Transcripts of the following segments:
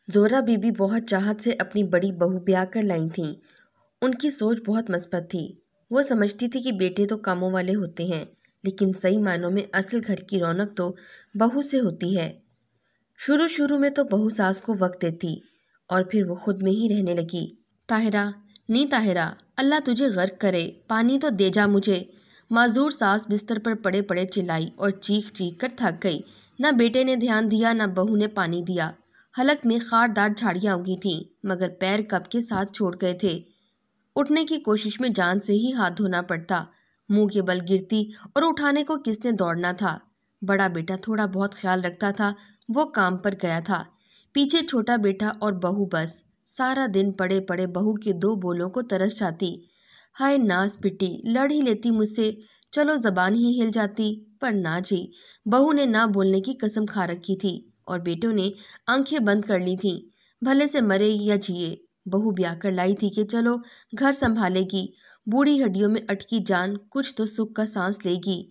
Zahra be be بہت چاہت سے اپنی بڑی بہو بیاہ کر لائی تھیں۔ ان کی سوچ بہت مثبت تھی۔ وہ سمجھتی تھی کہ بیٹے تو کاموں والے ہوتے ہیں، لیکن صحیح معنوں میں اصل گھر کی رونق تو بہو سے ہوتی ہے۔ شروع میں تو بہو ساس کو وقت دیتی اور پھر وہ خود میں ہی رہنے لگی۔ طاہرہ، نی طاہرہ، اللہ تجھے غرق کرے، پانی تو دے جا مجھے۔ معذور ساس بستر پر پڑے پڑے چلائی اور چیخ کر تھک گئی۔ نہ بیٹے نے دھیان دیا، نہ بہو نے پانی دیا۔ حلق میں خاردار جھاڑیاں اگی تھیں، مگر پیر کب کے ساتھ چھوڑ گئے تھے۔ اٹھنے کی کوشش میں جان سے ہی ہاتھ دھونا پڑتا، منہ کے بل گرتی اور اٹھانے کو کس نے دوڑنا تھا۔ بڑا بیٹا تھوڑا بہت خیال رکھتا تھا، وہ کام پر گیا تھا۔ پیچھے چھوٹا بیٹا اور بہو بس سارا دن پڑے پڑے بہو کے دو بولوں کو ترس جاتی۔ ہائے ناز پٹی، لڑ ہی لیتی مجھ سے، چلو زبان ہی ہل جاتی، پر نہ جی، بہو نے نہ بولنے کی قسم کھا رکھی تھی اور بیٹوں نے آنکھیں بند کر لی تھیں۔ بھلے سے مرے یا جیے، بہو بیاہ کر لائی تھی کہ چلو گھر سنبھالے گی، بوڑھی ہڈیوں میں اٹکی جان کچھ تو سکھ کا سانس لے گی۔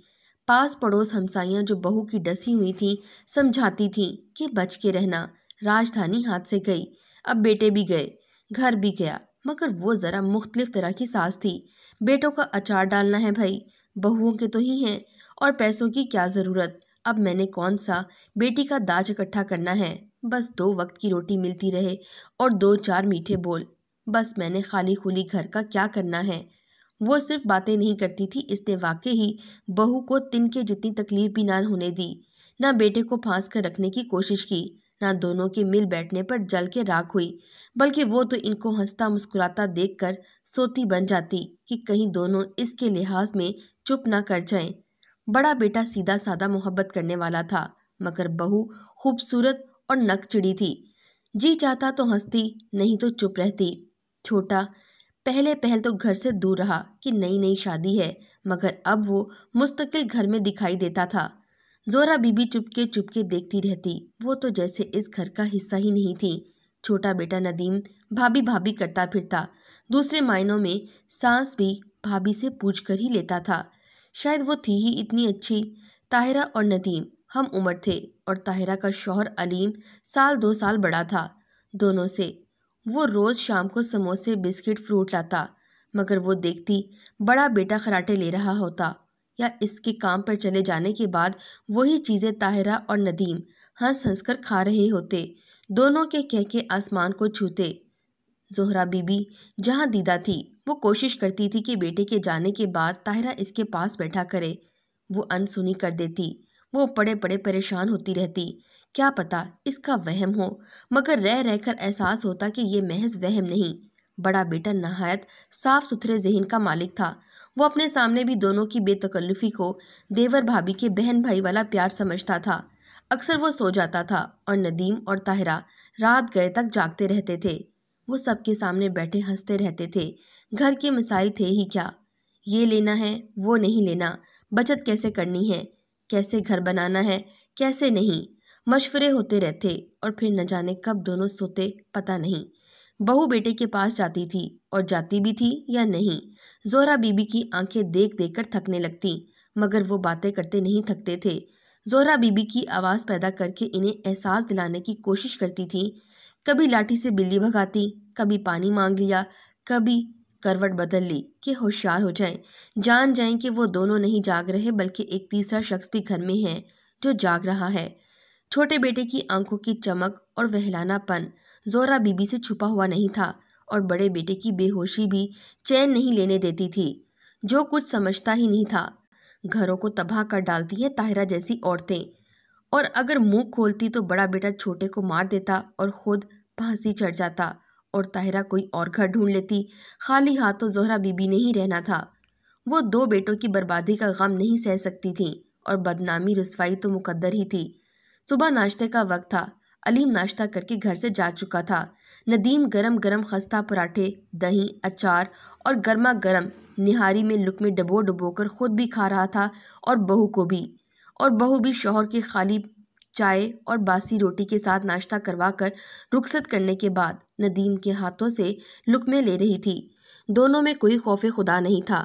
پاس پڑوس ہمسائیاں جو بہو کی ڈسی ہوئی تھیں سمجھاتی تھیں کہ بچ کے رہنا، راجدھانی ہاتھ سے گئی۔ اب بیٹے بھی گئے، گھر بھی گیا، مگر وہ ذرا مختلف طرح کی ساس تھی۔ بیٹوں کا اچار ڈالنا ہے بھائی، بہوؤں کے تو ہی ہیں، اور پیسوں کی کیا ضرورت، اب میں نے کون سا بیٹی کا داج اکٹھا کرنا ہے، بس 2 وقت کی روٹی ملتی رہے اور 2-4 میٹھے بول، بس میں نے خالی خولی گھر کا کیا کرنا ہے۔ وہ صرف باتیں نہیں کرتی تھی، اس نے واقعی ہی بہو کو تنکے جتنی تکلیف بھی نہ ہونے دی، نہ بیٹے کو پھانس کر رکھنے کی کوشش کی، نہ دونوں کے مل بیٹھنے پر جل کے راکھ ہوئی، بلکہ وہ تو ان کو ہنستا مسکراتا دیکھ کر سوتی بن جاتی کہ کہیں دونوں اس کے لحاظ میں چپ نہ کر جائیں۔ بڑا بیٹا سیدھا سادہ محبت کرنے والا تھا، مگر بہو خوبصورت اور نک چڑی تھی، جی چاہتا تو ہنستی، نہیں تو چپ رہتی۔ چھوٹا پہل تو گھر سے دور رہا کہ نئی شادی ہے، مگر اب وہ مستقل گھر میں دکھائی دیتا تھا۔ زہرا بی بی چپ کے دیکھتی رہتی، وہ تو جیسے اس گھر کا حصہ ہی نہیں تھی۔ چھوٹا بیٹا ندیم بھابھی کرتا پھرتا، دوسرے معنوں میں سانس بھی بھابھی سے پوچھ کر ہی لیتا تھا، شاید وہ تھی ہی اتنی اچھی۔ طاہرہ اور ندیم ہم عمر تھے اور طاہرہ کا شوہر علیم 1-2 سال بڑا تھا دونوں سے۔ وہ روز شام کو سموسے بسکٹ فروٹ لاتا، مگر وہ دیکھتی بڑا بیٹا خراٹے لے رہا ہوتا، یا اس کے کام پر چلے جانے کے بعد وہی چیزیں طاہرہ اور ندیم ہنس کر کھا رہے ہوتے، دونوں کے کہکے آسمان کو چھوتے۔ زہرا بی بی جہاں دیدہ تھی، وہ کوشش کرتی تھی کہ بیٹے کے جانے کے بعد طاہرہ اس کے پاس بیٹھا کرے، وہ انسنی کر دیتی۔ وہ پڑے پریشان ہوتی رہتی، کیا پتا اس کا وہم ہو، مگر رہ کر احساس ہوتا کہ یہ محض وہم نہیں۔ بڑا بیٹا نہایت صاف ستھرے ذہن کا مالک تھا، وہ اپنے سامنے بھی دونوں کی بے تکلفی کو دیور بھابھی کے بہن بھائی والا پیار سمجھتا تھا۔ اکثر وہ سو جاتا تھا اور ندیم اور طاہرہ رات گئے تک جاگتے رہتے تھے۔ وہ سب کے سامنے بیٹھے ہنستے رہتے تھے، گھر کے مسائل تھے ہی کیا، یہ لینا ہے وہ نہیں لینا، بچت کیسے کرنی ہے، کیسے گھر بنانا ہے، کیسے نہیں، مشورے ہوتے رہتے اور پھر نہ جانے کب دونوں سوتے پتہ نہیں۔ بہو بیٹے کے پاس جاتی تھی، اور جاتی بھی تھی یا نہیں، زہرا بی بی کی آنکھیں دیکھ کر تھکنے لگتی، مگر وہ باتیں کرتے نہیں تھکتے تھے۔ زہرا بی بی کی آواز پیدا کر کے انہیں احساس دلانے کی کوشش کرتی تھی، کبھی لاٹھی سے بلی بھگاتی، کبھی پانی مانگ لیا، کبھی کروٹ بدل لی کہ ہوشیار ہو جائیں، جان جائیں کہ وہ دونوں نہیں جاگ رہے بلکہ ایک تیسرا شخص بھی گھر میں ہے جو جاگ رہا ہے۔ چھوٹے بیٹے کی آنکھوں کی چمک اور وہلانا پن زہرا بی بی سے چھپا ہوا نہیں تھا، اور بڑے بیٹے کی بے ہوشی بھی چین نہیں لینے دیتی تھی، جو کچھ سمجھتا ہی نہیں تھا۔ گھروں کو تباہ کر ڈالتی ہیں طاہرہ جیسی عورتیں، اور اگر منہ کھولتی تو بڑا بیٹا چھوٹے کو مار دیتا اور خود پھانسی چڑھ جاتا، اور طاہرہ کوئی اور گھر ڈھونڈ لیتی۔ خالی ہاتھ تو زہرا بی بی نے ہی رہنا تھا، وہ 2 بیٹوں کی بربادی کا غم نہیں سہ سکتی تھیں، اور بدنامی رسوائی تو مقدر ہی تھی۔ صبح ناشتے کا وقت تھا، علیم ناشتہ کر کے گھر سے جا چکا تھا، ندیم گرم خستہ پراٹھے، دہی، اچار اور گرما گرم نہاری میں لقمے ڈبو کر خود بھی کھا رہا تھا اور بہو بھی شوہر کے خالی چائے اور باسی روٹی کے ساتھ ناشتہ کروا کر رخصت کرنے کے بعد ندیم کے ہاتھوں سے لقمے لے رہی تھی۔ دونوں میں کوئی خوف خدا نہیں تھا،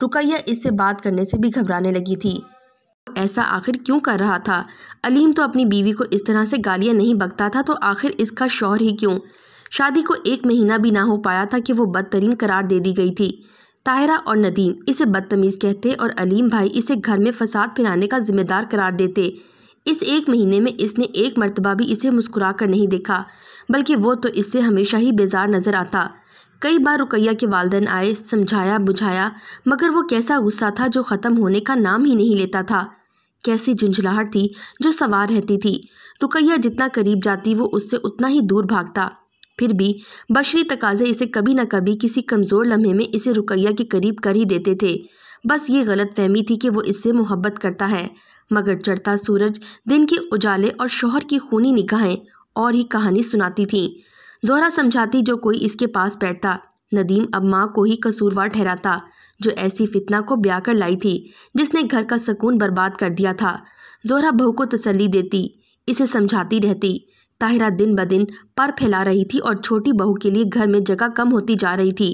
رقیہ اس سے بات کرنے سے بھی گھبرانے لگی تھی۔ ایسا آخر کیوں کر رہا تھا؟ علیم تو اپنی بیوی کو اس طرح سے گالیاں نہیں بکتا تھا، تو آخر اس کا شوہر ہی کیوں؟ شادی کو 1 مہینہ بھی نہ ہو پایا تھا کہ وہ بدترین قرار دے دی گئی تھی۔ طاہرہ اور ندیم اسے بدتمیز کہتے اور علیم بھائی اسے گھر میں فساد پھیلانے کا ذمہ دار قرار دیتے۔ اس 1 مہینے میں اس نے 1 مرتبہ بھی اسے مسکرا کر نہیں دیکھا، بلکہ وہ تو اس سے ہمیشہ ہی بیزار نظر آتا۔ کئی بار رقیہ کے والدین آئے، سمجھایا بجھایا، مگر وہ کیسا غصہ تھا جو ختم ہونے کا نام ہی نہیں لیتا تھا۔ کیسی جھنجھلاہٹ تھی جو سوار رہتی تھی۔ رقیہ جتنا قریب جاتی وہ اس سے اتنا ہی دور بھاگتا۔ پھر بھی بشری تقاضے اسے کبھی نہ کبھی کسی کمزور لمحے میں اسے رقیہ کے قریب کر ہی دیتے تھے۔ بس یہ غلط فہمی تھی کہ وہ اس سے محبت کرتا ہے، مگر چڑھتا سورج، دن کے اجالے اور شوہر کی خونی نگاہیں اور ہی کہانی سناتی تھیں۔ زہرا سمجھاتی جو کوئی اس کے پاس بیٹھتا، ندیم اب ماں کو ہی قصوروار ٹھہراتا، جو ایسی فتنہ کو بیاہ کر لائی تھی جس نے گھر کا سکون برباد کر دیا تھا۔ زہرا بہو کو تسلی دیتی، اسے سمجھاتی رہتی۔ طاہرہ دن بدن پر پھیلا رہی تھی اور چھوٹی بہو کے لیے گھر میں جگہ کم ہوتی جا رہی تھی۔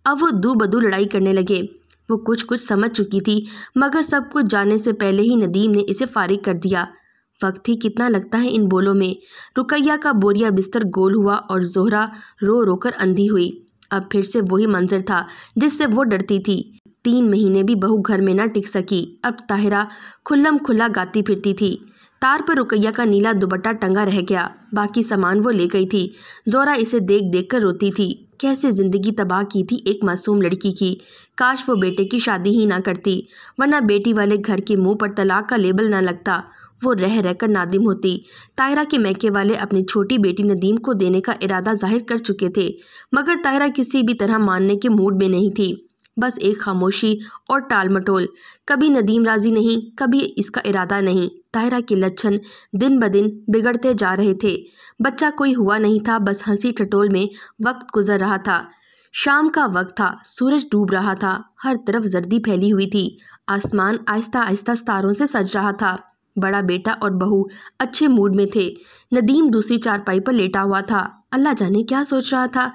اب وہ دو بدو لڑائی کرنے لگے۔ وہ کچھ سمجھ چکی تھی، مگر سب کچھ جانے سے پہلے ہی ندیم نے اسے فارغ کر دیا۔ وقت ہی کتنا لگتا ہے ان بولوں میں۔ رقیہ کا بوریا بستر گول ہوا اور زہرا رو رو کر اندھی ہوئی۔ اب پھر سے وہی منظر تھا جس سے وہ ڈرتی تھی۔ 3 مہینے بھی بہو گھر میں نہ ٹک سکی۔ اب طاہرہ کھلم کھلا گاتی پھرتی تھی۔ تار پر رقیہ کا نیلا دوپٹہ ٹنگا رہ گیا، باقی سامان وہ لے گئی تھی۔ زہرا اسے دیکھ دیکھ کر روتی تھی۔ کیسے زندگی تباہ کی تھی ایک معصوم لڑکی کی۔ کاش وہ بیٹے کی شادی ہی نہ کرتی، ورنہ بیٹی والے گھر کے منہ پر طلاق کا لیبل نہ لگتا۔ وہ رہ رہ کر نادم ہوتی۔ طاہرہ کے میکے والے اپنی چھوٹی بیٹی ندیم کو دینے کا ارادہ ظاہر کر چکے تھے، مگر طاہرہ کسی بھی طرح ماننے کے موڈ میں نہیں تھی۔ بس ایک خاموشی اور ٹال مٹول، کبھی ندیم راضی نہیں، کبھی اس کا ارادہ نہیں۔ طاہرہ کے لچھن دن بدن بگڑتے جا رہے تھے۔ بچہ کوئی ہوا نہیں تھا، بس ہنسی ٹھٹول میں وقت گزر رہا تھا۔ شام کا وقت تھا، سورج ڈوب رہا تھا، ہر طرف زردی پھیلی ہوئی تھی، آسمان آہستہ آہستہ ستاروں سے سج رہا تھا۔ بڑا بیٹا اور بہو اچھے موڈ میں تھے۔ ندیم دوسری چارپائی پر لیٹا ہوا تھا، اللہ جانے کیا سوچ رہا تھا۔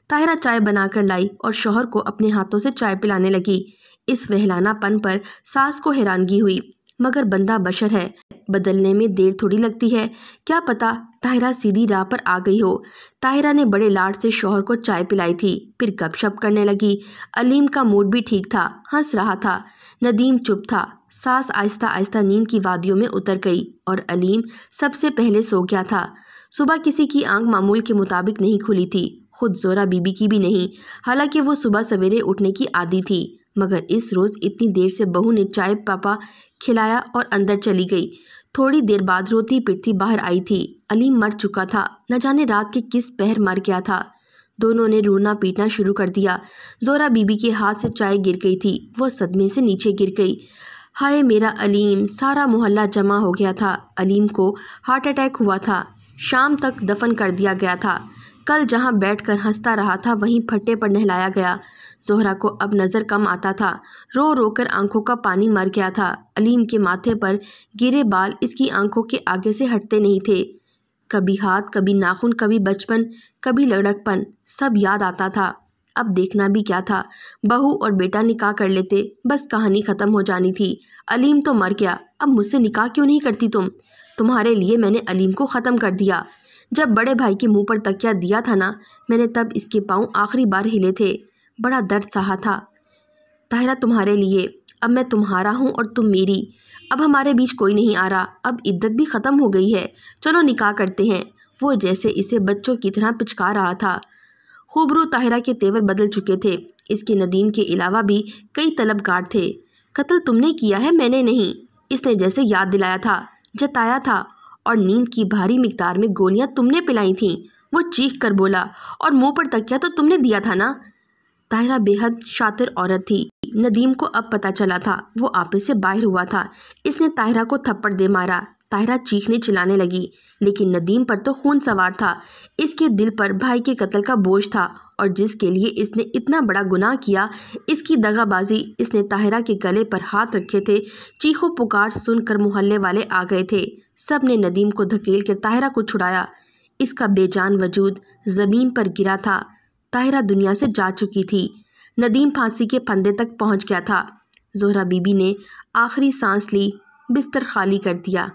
طاہرہ چائے بنا کر لائی اور شوہر کو اپنے ہاتھوں سے چائے پلانے لگی۔ اس وہلانہ پن پر ساس کو حیرانگی ہوئی، مگر بندہ بشر ہے، بدلنے میں دیر تھوڑی لگتی ہے، کیا پتا طاہرہ سیدھی راہ پر آ گئی ہو۔ طاہرہ نے بڑے لاڈ سے شوہر کو چائے پلائی تھی، پھر گپ شپ کرنے لگی۔ علیم کا موڈ بھی ٹھیک تھا، ہنس رہا تھا۔ ندیم چپ تھا۔ ساس آہستہ آہستہ نیند کی وادیوں میں اتر گئی اور علیم سب سے پہلے سو گیا تھا۔ صبح کسی کی آنکھ معمول کے مطابق نہیں کھلی تھی، خود زہرا بی بی کی بھی نہیں، حالانکہ وہ صبح سویرے اٹھنے کی عادی تھی، مگر اس روز اتنی دیر سے بہو نے چائے پاپا کھلایا اور اندر چلی گئی۔ تھوڑی دیر بعد روتی پٹتی باہر آئی تھی۔ علیم مر چکا تھا، نہ جانے رات کے کس پہر مر گیا تھا۔ دونوں نے رونا پیٹنا شروع کر دیا۔ زہرا بی بی کے ہاتھ سے چائے گر گئی تھی، وہ صدمے سے نیچے گر گئی۔ ہائے میرا علیم! سارا محلہ جمع ہو گیا تھا۔ علیم کو ہارٹ اٹیک ہوا تھا، شام تک دفن کر دیا گیا تھا۔ کل جہاں بیٹھ کر ہنستا رہا تھا وہیں پھٹے پر نہلایا گیا۔ زہرا کو اب نظر کم آتا تھا، رو رو کر آنکھوں کا پانی مر گیا تھا۔ علیم کے ماتھے پر گرے بال اس کی آنکھوں کے آگے سے ہٹتے نہیں تھے۔ کبھی ہاتھ، کبھی ناخن، کبھی بچپن، کبھی لڑک پن، سب یاد آتا تھا۔ اب دیکھنا بھی کیا تھا، بہو اور بیٹا نکاح کر لیتے، بس کہانی ختم ہو جانی تھی۔ علیم تو مر گیا، اب مجھ سے نکاح کیوں نہیں کرتی تم؟ تمہارے لیے میں نے علیم کو ختم کر دیا۔ جب بڑے بھائی کے منہ پر تکیہ دیا تھا نا، میں نے تب اس کے پاؤں آخری بار ہلے تھے، بڑا درد سہا تھا۔ طاہرہ تمہارے لیے، اب میں تمہارا ہوں اور تم میری، اب ہمارے بیچ کوئی نہیں آ رہا، اب عدت بھی ختم ہو گئی ہے، چلو نکاح کرتے ہیں۔ وہ جیسے اسے بچوں کی طرح پچکار رہا تھا۔ خوبرو طاہرہ کے تیور بدل چکے تھے، اس کے ندیم کے علاوہ بھی کئی طلبگار تھے۔ قتل تم نے کیا ہے، میں نے نہیں، اس نے جیسے یاد دلایا تھا، جتایا تھا، اور نیند کی بھاری مقدار میں گولیاں تم نے پلائی تھیں۔ وہ چیخ کر بولا، اور منہ پر تکیہ تو تم نے دیا تھا نا۔ طاہرہ بے حد شاطر عورت تھی، ندیم کو اب پتہ چلا تھا، وہ آپے سے باہر ہوا تھا۔ اس نے طاہرہ کو تھپڑ دے مارا۔ طاہرہ چیخنے چلانے لگی، لیکن ندیم پر تو خون سوار تھا، اس کے دل پر بھائی کے قتل کا بوجھ تھا، اور جس کے لیے اس نے اتنا بڑا گناہ کیا، اس کی دغا بازی، اس نے طاہرہ کے گلے پر ہاتھ رکھے تھے۔ چیخو پکار سن کر محلے والے آ گئے تھے، سب نے ندیم کو دھکیل کر طاہرہ کو چھڑایا۔ اس کا بے جان وجود زمین پر گرا تھا، طاہرہ دنیا سے جا چکی تھی، ندیم پھانسی کے پھندے تک پہنچ گیا تھا۔ زہرا بی بی نے آخری سانس لی، بستر خالی کر دیا۔